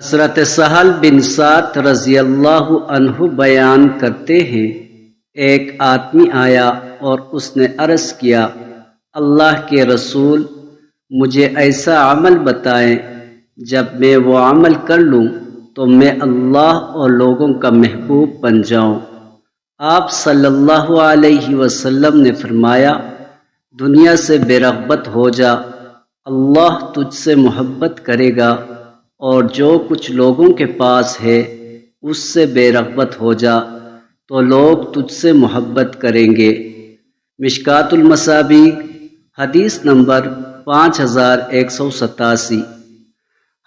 حضرت سہل بن سعد رضی اللہ عنہ بیان کرتے ہیں، ایک آدمی آیا اور اس نے عرض کیا، اللہ کے رسول، مجھے ایسا عمل بتائیں جب میں وہ عمل کر لوں تو میں اللہ اور لوگوں کا محبوب بن جاؤں۔ آپ صلی اللہ علیہ وسلم نے فرمایا، دنیا سے بے رغبت ہو جا، اللہ تجھ سے محبت کرے گا، اور جو کچھ لوگوں کے پاس ہے اس سے بے رغبت ہو جا تو لوگ تجھ سے محبت کریں گے۔ مشکوٰۃ المصابیح حدیث نمبر 5187۔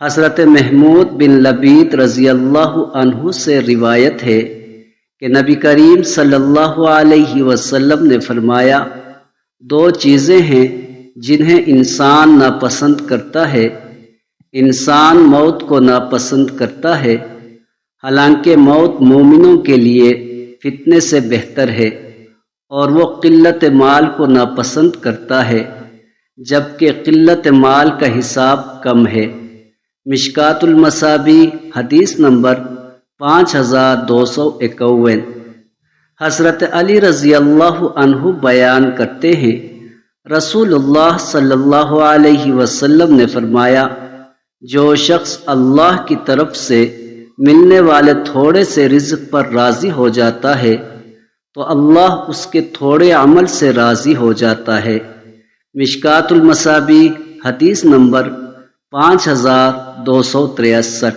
حضرت محمود بن لبید رضی اللہ عنہ سے روایت ہے کہ نبی کریم صلی اللہ علیہ وسلم نے فرمایا، دو چیزیں ہیں جنہیں انسان ناپسند کرتا ہے۔ انسان موت کو ناپسند کرتا ہے، حالانکہ موت مومنوں کے لیے فتنے سے بہتر ہے، اور وہ قلت مال کو ناپسند کرتا ہے، جبکہ قلت مال کا حساب کم ہے۔ مشکوٰۃ المصابیح حدیث نمبر 5251۔ حضرت علی رضی اللہ عنہ بیان کرتے ہیں، رسول اللہ صلی اللہ علیہ وسلم نے فرمایا، جو شخص اللہ کی طرف سے ملنے والے تھوڑے سے رزق پر راضی ہو جاتا ہے تو اللہ اس کے تھوڑے عمل سے راضی ہو جاتا ہے۔ مشکوٰۃ المصابیح حدیث نمبر 5263۔